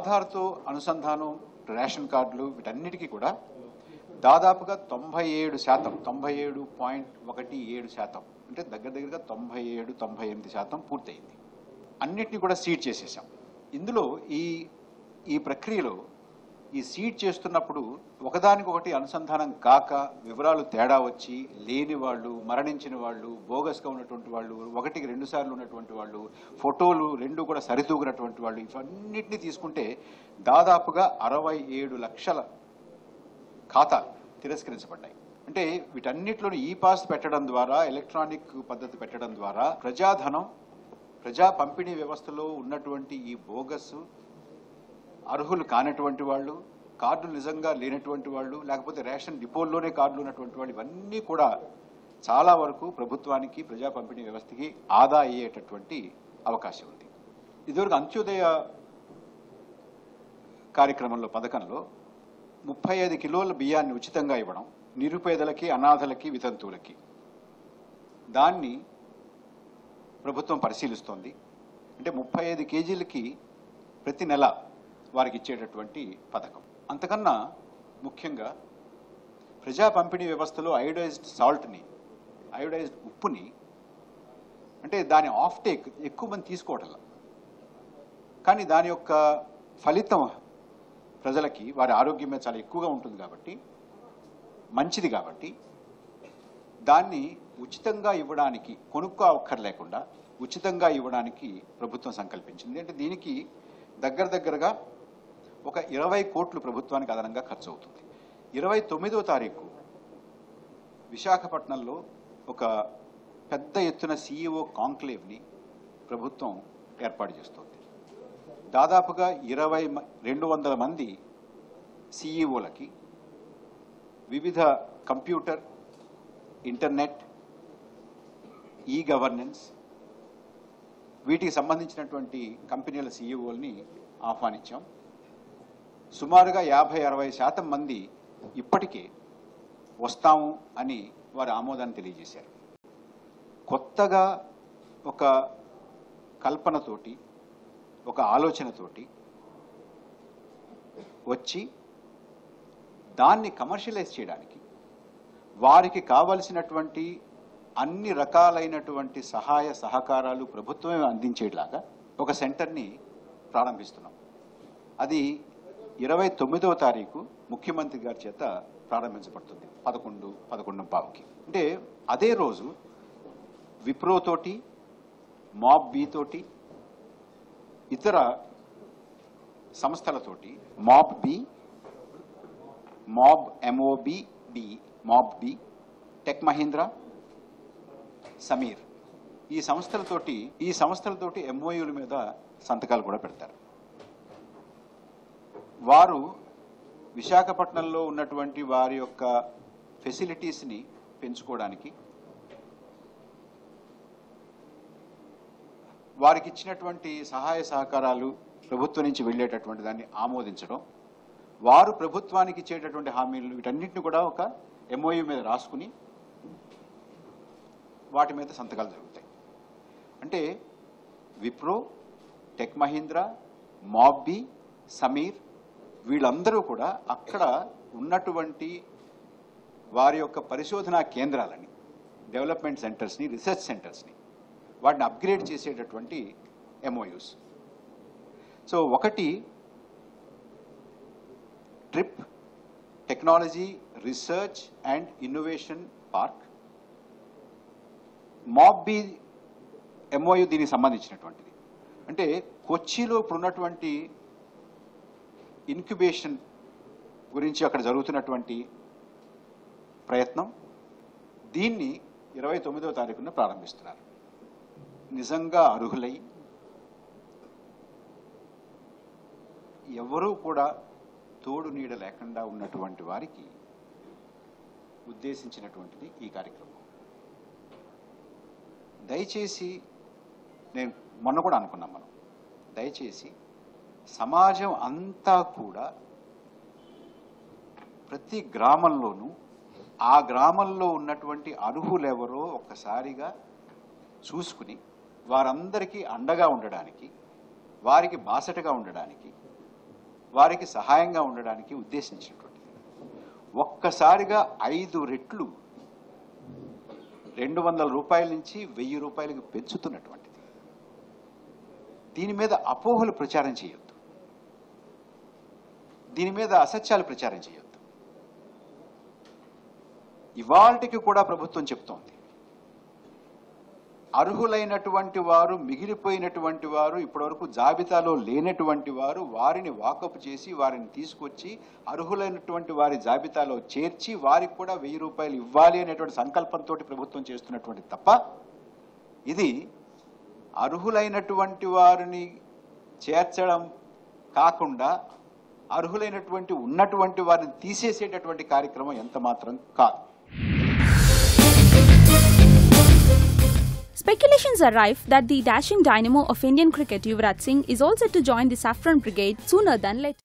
ఆధార్తో అనుసంధానం రేషన్ కార్డులు వీటన్నిటికీ కూడా దాదాపుగా 97%, 97.17% అంటే దగ్గరగా 97-98% పూర్తయింది. అన్నిటినీ కూడా సీడ్ చేసేసాం. ఇందులో ఈ ప్రక్రియలో ఈ సీడ్ చేస్తున్నప్పుడు ఒకదానికొకటి అనుసంధానం కాక వివరాలు తేడా వచ్చి లేని వాళ్ళు, మరణించిన వాళ్ళు, బోగస్గా ఉన్నటువంటి వాళ్ళు, 1-2 సార్లు ఉన్నటువంటి వాళ్ళు, ఫోటోలు 2 కూడా సరితూగినటువంటి వాళ్ళు, ఇవన్నిటినీ తీసుకుంటే దాదాపుగా 67 లక్షల ఖాతాలు తిరస్కరించబడ్డాయి. అంటే వీటన్నిటిలోని ఈ పాస్ పెట్టడం ద్వారా, ఎలక్ట్రానిక్ పద్ధతి పెట్టడం ద్వారా ప్రజాధనం, ప్రజా పంపిణీ వ్యవస్థలో ఉన్నటువంటి ఈ బోగస్, అర్హులు కానటువంటి వాళ్ళు, కార్డులు నిజంగా లేనటువంటి వాళ్ళు, లేకపోతే రేషన్ డిపోల్లోనే కార్డులు ఉన్నటువంటి వాళ్ళు, ఇవన్నీ కూడా చాలా వరకు ప్రభుత్వానికి, ప్రజా పంపిణీ వ్యవస్థకి ఆదా అయ్యేటటువంటి అవకాశం ఉంది. ఇదివరకు అంత్యోదయ కార్యక్రమంలో, పథకంలో 35 కిలోల బియ్యాన్ని ఉచితంగా ఇవ్వడం నిరుపేదలకి, అనాథలకి, వితంతువులకి, దాన్ని ప్రభుత్వం పరిశీలిస్తోంది. అంటే 35 కేజీలకి ప్రతి నెల వారికి ఇచ్చేటటువంటి పథకం. అంతకన్నా ముఖ్యంగా ప్రజా పంపిణీ వ్యవస్థలో అయోడైజ్డ్ సాల్ట్ని, అయోడైజ్డ్ ఉప్పుని, అంటే దాని ఆఫ్ టేక్ ఎక్కువ మంది తీసుకోవటం, కానీ దాని యొక్క ఫలితం ప్రజలకి, వారి ఆరోగ్యం మీద చాలా ఎక్కువగా ఉంటుంది కాబట్టి, మంచిది కాబట్టి, దాన్ని ఉచితంగా ఇవ్వడానికి, కొనుక్కో అక్కర్లేకుండా ఉచితంగా ఇవ్వడానికి ప్రభుత్వం సంకల్పించింది. అంటే దీనికి దగ్గరగా ఒక 20 కోట్లు ప్రభుత్వానికి అదనంగా ఖర్చు అవుతుంది. 29వ తారీఖు విశాఖపట్నంలో ఒక పెద్ద ఎత్తున CEO కాంక్లేవ్ని ప్రభుత్వం ఏర్పాటు చేస్తుంది. దాదాపుగా 200 మంది CEOలకి వివిధ కంప్యూటర్, ఇంటర్నెట్, గవర్నెన్స్ వీటికి సంబంధించినటువంటి కంపెనీల CEOల్ని ఆహ్వానించాం. సుమారుగా 50-60% మంది ఇప్పటికే వస్తాము అని వారి ఆమోదాన్ని తెలియజేశారు. కొత్తగా ఒక కల్పనతోటి, ఒక ఆలోచనతోటి వచ్చి దాన్ని కమర్షియలైజ్ చేయడానికి, వారికి కావలసినటువంటి అన్ని రకాలైనటువంటి సహాయ సహకారాలు ప్రభుత్వమే అందించేలాగా ఒక సెంటర్ని ప్రారంభిస్తున్నాం. అది 29వ తారీఖు ముఖ్యమంత్రి గారి చేత ప్రారంభించబడుతుంది 11:15కి. అంటే అదే రోజు విప్రో తోటి, మాబ్ బి తోటి, ఇతర సంస్థలతోటి, మాబ్ బి, టెక్ మహీంద్రా, సమీర్, ఈ సంస్థలతోటి MOUల మీద సంతకాలు కూడా పెడతారు. వారు విశాఖపట్నంలో ఉన్నటువంటి వారి యొక్క ఫెసిలిటీస్ని పెంచుకోవడానికి, వారికి ఇచ్చినటువంటి సహాయ సహకారాలు ప్రభుత్వం నుంచి వెళ్ళేటటువంటి దాన్ని ఆమోదించడం, వారు ప్రభుత్వానికి ఇచ్చేటటువంటి హామీలు, వీటన్నిటిని కూడా ఒక MOU మీద రాసుకుని వాటి మీద సంతకాలు జరుగుతాయి. అంటే విప్రో, టెక్ మహీంద్రా, మాబ్ బి, సమీర్ వీళ్ళందరూ కూడా అక్కడ ఉన్నటువంటి వారి యొక్క పరిశోధనా కేంద్రాలని, డెవలప్మెంట్ సెంటర్స్ని, రీసెర్చ్ సెంటర్స్ని, వాటిని అప్గ్రేడ్ చేసేటటువంటి MOUs. సో ఒకటి trip technology research and innovation park, మాబ్ బి MOU దీనికి సంబంధించినటువంటిది. అంటే కొచ్చిలో ఇప్పుడున్నటువంటి ఇన్క్యుబేషన్ గురించి అక్కడ జరుగుతున్నటువంటి ప్రయత్నం, దీన్ని 29వ తారీఖున ప్రారంభిస్తున్నారు. నిజంగా అర్హులై ఎవరూ కూడా తోడు నీడ లేకుండా ఉన్నటువంటి వారికి ఉద్దేశించినటువంటిది ఈ కార్యక్రమం. దయచేసి, నేను మొన్న కూడా అనుకున్నాం, మనం దయచేసి సమాజం అంతా కూడా ప్రతి గ్రామంలోనూ ఆ గ్రామంలో ఉన్నటువంటి అర్హులెవరో ఒక్కసారిగా చూసుకుని వారందరికీ అండగా ఉండడానికి, వారికి బాసటగా ఉండడానికి వారికి సహాయంగా ఉండడానికి ఉద్దేశించినటువంటిది. ఒక్కసారిగా 5 రెట్లు 200 రూపాయల నుంచి 1000 రూపాయలకు పెంచుతున్నటువంటిది. దీని మీద అపోహలు ప్రచారం చేయొద్దు, దీని మీద అసత్యాలు ప్రచారం చేయొద్దు. ఇవాల్టికి కూడా ప్రభుత్వం చెప్తోంది, అర్హులైనటువంటి వారు, మిగిలిపోయినటువంటి వారు, ఇప్పటివరకు జాబితాలో లేనటువంటి వారు, వారిని వాకప్ చేసి వారిని తీసుకొచ్చి అర్హులైనటువంటి వారి జాబితాలో చేర్చి వారికి కూడా 1000 రూపాయలు ఇవ్వాలి అనేటువంటి సంకల్పంతో ప్రభుత్వం చేస్తున్నటువంటి తప్ప, ఇది అర్హులైనటువంటి వారిని చేర్చడం కాకుండా అర్హులైనటువంటి ఉన్నటువంటి వారిని తీసేసేటటువంటి కార్యక్రమం ఎంత మాత్రం కాదు. Speculations are rife that the dashing dynamo of Indian cricket Yuvraj Singh is all set to join the Saffron Brigade sooner than later.